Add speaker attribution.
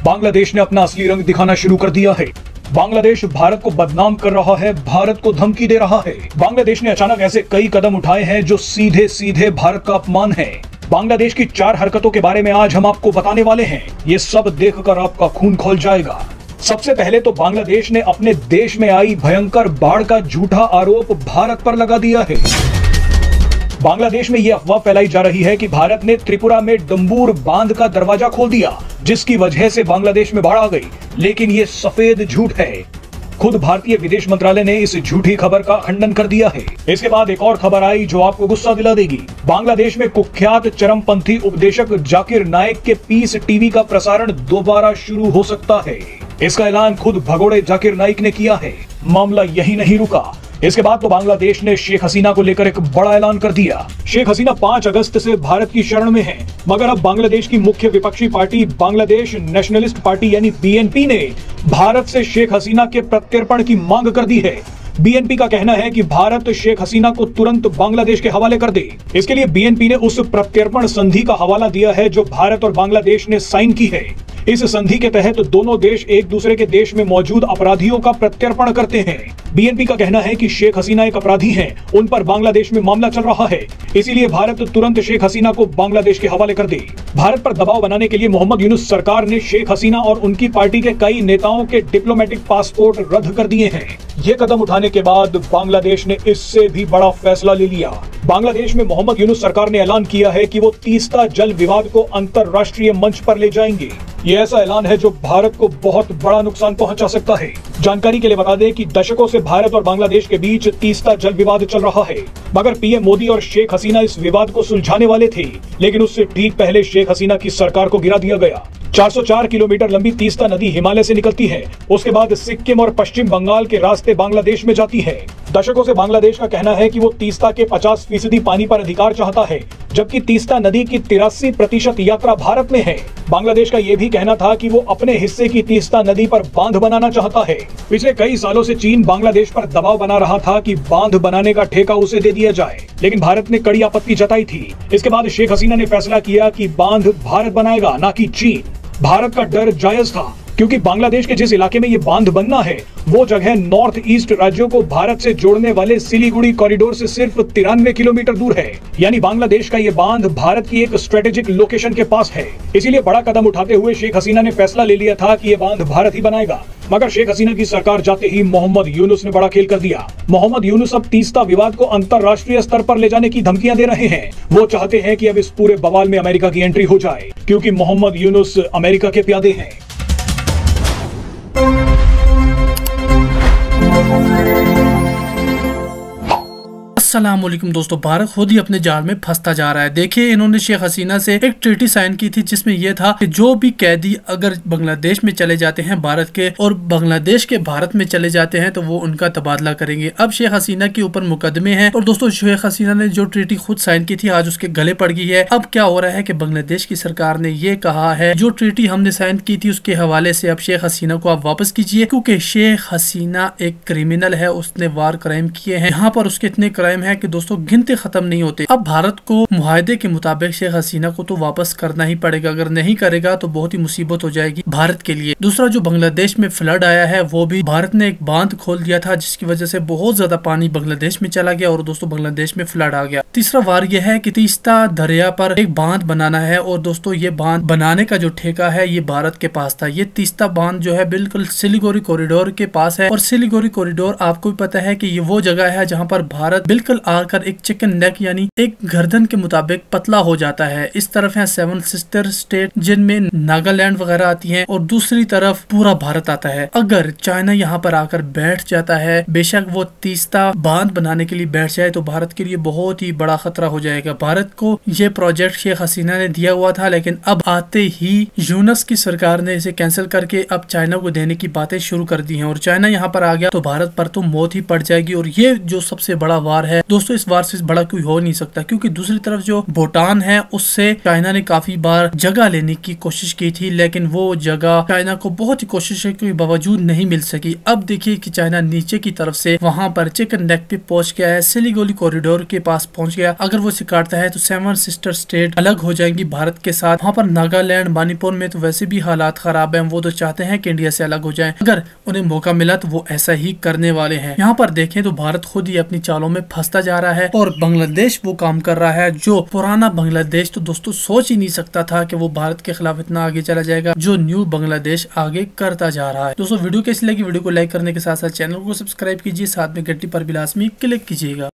Speaker 1: बांग्लादेश ने अपना असली रंग दिखाना शुरू कर दिया है। बांग्लादेश भारत को बदनाम कर रहा है, भारत को धमकी दे रहा है। बांग्लादेश ने अचानक ऐसे कई कदम उठाए हैं जो सीधे सीधे भारत का अपमान है। बांग्लादेश की 4 हरकतों के बारे में आज हम आपको बताने वाले हैं। ये सब देखकर आपका खून खौल जाएगा। सबसे पहले तो बांग्लादेश ने अपने देश में आई भयंकर बाढ़ का झूठा आरोप भारत पर लगा दिया है। बांग्लादेश में यह अफवाह फैलाई जा रही है कि भारत ने त्रिपुरा में डंबूर बांध का दरवाजा खोल दिया, जिसकी वजह से बांग्लादेश में बाढ़ आ गई। लेकिन यह सफेद झूठ है। खुद भारतीय विदेश मंत्रालय ने इस झूठी खबर का खंडन कर दिया है। इसके बाद एक और खबर आई जो आपको गुस्सा दिला देगी। बांग्लादेश में कुख्यात चरमपंथी उपदेशक जाकिर नाइक के पीस टीवी का प्रसारण दोबारा शुरू हो सकता है। इसका ऐलान खुद भगोड़े जाकिर नाइक ने किया है। मामला यही नहीं रुका। इसके बाद तो बांग्लादेश ने शेख हसीना को लेकर एक बड़ा ऐलान कर दिया। शेख हसीना 5 अगस्त से भारत की शरण में है, मगर अब बांग्लादेश की मुख्य विपक्षी पार्टी बांग्लादेश नेशनलिस्ट पार्टी यानी बीएनपी ने भारत से शेख हसीना के प्रत्यर्पण की मांग कर दी है। बीएनपी का कहना है कि भारत शेख हसीना को तुरंत बांग्लादेश के हवाले कर दे। इसके लिए बीएनपी ने उस प्रत्यर्पण संधि का हवाला दिया है जो भारत और बांग्लादेश ने साइन की है। इस संधि के तहत दोनों देश एक दूसरे के देश में मौजूद अपराधियों का प्रत्यर्पण करते हैं। बीएनपी का कहना है कि शेख हसीना एक अपराधी हैं, उन पर बांग्लादेश में मामला चल रहा है, इसीलिए भारत तुरंत शेख हसीना को बांग्लादेश के हवाले कर दे। भारत पर दबाव बनाने के लिए मोहम्मद यूनुस सरकार ने शेख हसीना और उनकी पार्टी के कई नेताओं के डिप्लोमेटिक पासपोर्ट रद्द कर दिए हैं। ये कदम उठाने के बाद बांग्लादेश ने इससे भी बड़ा फैसला ले लिया। बांग्लादेश में मोहम्मद यूनुस सरकार ने ऐलान किया है कि वो तीस्ता जल विवाद को अंतरराष्ट्रीय मंच पर ले जाएंगे। ये ऐसा ऐलान है जो भारत को बहुत बड़ा नुकसान पहुंचा सकता है। जानकारी के लिए बता दें कि दशकों से भारत और बांग्लादेश के बीच तीस्ता जल विवाद चल रहा है, मगर पीएम मोदी और शेख हसीना इस विवाद को सुलझाने वाले थे, लेकिन उससे ठीक पहले शेख हसीना की सरकार को गिरा दिया गया। 404 किलोमीटर लंबी तीस्ता नदी हिमालय से निकलती है, उसके बाद सिक्किम और पश्चिम बंगाल के रास्ते बांग्लादेश में जाती है। दशकों से बांग्लादेश का कहना है कि वो तीस्ता के 50% पानी पर अधिकार चाहता है, जबकि तीस्ता नदी की 83% यात्रा भारत में है। बांग्लादेश का ये भी कहना था कि वो अपने हिस्से की तीस्ता नदी पर बांध बनाना चाहता है। पिछले कई सालों से चीन बांग्लादेश पर दबाव बना रहा था कि बांध बनाने का ठेका उसे दे दिया जाए, लेकिन भारत ने कड़ी आपत्ति जताई थी। इसके बाद शेख हसीना ने फैसला किया कि बांध भारत बनाएगा, न कि चीन। भारत का डर जायज था, क्योंकि बांग्लादेश के जिस इलाके में ये बांध बनना है वो जगह नॉर्थ ईस्ट राज्यों को भारत से जोड़ने वाले सिलीगुड़ी कॉरिडोर से सिर्फ 93 किलोमीटर दूर है। यानी बांग्लादेश का ये बांध भारत की एक स्ट्रेटेजिक लोकेशन के पास है। इसीलिए बड़ा कदम उठाते हुए शेख हसीना ने फैसला ले लिया था कि ये बांध भारत ही बनाएगा। मगर शेख हसीना की सरकार जाते ही मोहम्मद यूनुस ने बड़ा खेल कर दिया। मोहम्मद यूनुस अब तीस्ता विवाद को अंतरराष्ट्रीय स्तर पर ले जाने की धमकियां दे रहे हैं। वो चाहते हैं कि अब इस पूरे बवाल में अमेरिका की एंट्री हो जाए, क्योंकि मोहम्मद यूनुस अमेरिका के प्यादे हैं।
Speaker 2: अस्सलामुअलैकुम दोस्तों, भारत खुद ही अपने जाल में फंसता जा रहा है। देखिए, इन्होंने शेख हसीना से एक ट्रीटी साइन की थी जिसमें यह था कि जो भी कैदी अगर बांग्लादेश में चले जाते हैं भारत के और बांग्लादेश के भारत में चले जाते हैं तो वो उनका तबादला करेंगे। अब शेख हसीना के ऊपर मुकदमे हैं और दोस्तों शेख हसीना ने जो ट्रीटी खुद साइन की थी आज उसके गले पड़ गई है। अब क्या हो रहा है कि बांग्लादेश की सरकार ने ये कहा है जो ट्रीटी हमने साइन की थी उसके हवाले से अब शेख हसीना को आप वापस कीजिए, क्योंकि शेख हसीना एक क्रिमिनल है, उसने वार क्राइम किए हैं। यहाँ पर उसके इतने क्राइम है कि दोस्तों गिनते खत्म नहीं होते। अब भारत को मुआहदे के मुताबिक शेख हसीना को तो वापस करना ही पड़ेगा, अगर नहीं करेगा तो बहुत ही मुसीबत हो जाएगी भारत के लिए। दूसरा, जो बांग्लादेश में फ्लड आया है वो भी भारत ने एक बांध खोल दिया था जिसकी वजह से बहुत ज्यादा पानी बांग्लादेश में चला गया और दोस्तों बांग्लादेश में फ्लड आ गया। तीसरा वार यह है कि तीस्ता दरिया पर एक बांध बनाना है और दोस्तों ये बांध बनाने का जो ठेका है ये भारत के पास था। ये तीस्ता बांध जो है बिल्कुल सिलीगुड़ी कॉरिडोर के पास है और सिलीगुड़ी कॉरिडोर आपको भी पता है कि ये वो जगह है जहाँ पर भारत बिल्कुल आकर एक चिकन नेक यानी एक गर्दन के मुताबिक पतला हो जाता है। इस तरफ है 7 सिस्टर स्टेट जिनमें नागालैंड वगैरह आती हैं और दूसरी तरफ पूरा भारत आता है। अगर चाइना यहाँ पर आकर बैठ जाता है, बेशक वो तीस्ता बांध बनाने के लिए बैठ जाए, तो भारत के लिए बहुत ही बड़ा खतरा हो जाएगा। भारत को ये प्रोजेक्ट शेख हसीना ने दिया हुआ था, लेकिन अब आते ही यूनुस की सरकार ने इसे कैंसिल करके अब चाइना को देने की बातें शुरू कर दी हैं और चाइना यहाँ पर आ गया तो भारत पर तो मौत ही पड़ जाएगी। और ये जो सबसे बड़ा वार है है दोस्तों इस वार से बड़ा कोई हो नहीं सकता, क्योंकि दूसरी तरफ जो भूटान है उससे चाइना ने काफी बार जगह लेने की कोशिश की थी, लेकिन वो जगह चाइना को बहुत ही कोशिश के बावजूद नहीं मिल सकी। अब देखिए कि चाइना नीचे की तरफ से वहां पर चिकन नेक पे पहुंच गया है, सिलीगुड़ी कॉरिडोर के पास पहुंच गया। अगर वो इसे काटता है तो 7 सिस्टर स्टेट अलग हो जाएंगी भारत के साथ। वहां पर नागालैंड मणिपुर में तो वैसे भी हालात खराब है, वो तो चाहते हैं कि इंडिया से अलग हो जाए। अगर उन्हें मौका मिला तो वो ऐसा ही करने वाले हैं। यहाँ पर देखें तो भारत खुद ही अपनी चालों में फंसता जा रहा है और बांग्लादेश वो काम कर रहा है जो पुराना बांग्लादेश तो दोस्तों सोच ही नहीं सकता था कि वो भारत के खिलाफ इतना आगे चला जाएगा, जो न्यू बांग्लादेश आगे करता जा रहा है। दोस्तों वीडियो कैसी लगी, वीडियो को लाइक करने के साथ साथ चैनल को सब्सक्राइब कीजिए, साथ में घंटी पर भी लाजमी क्लिक कीजिएगा।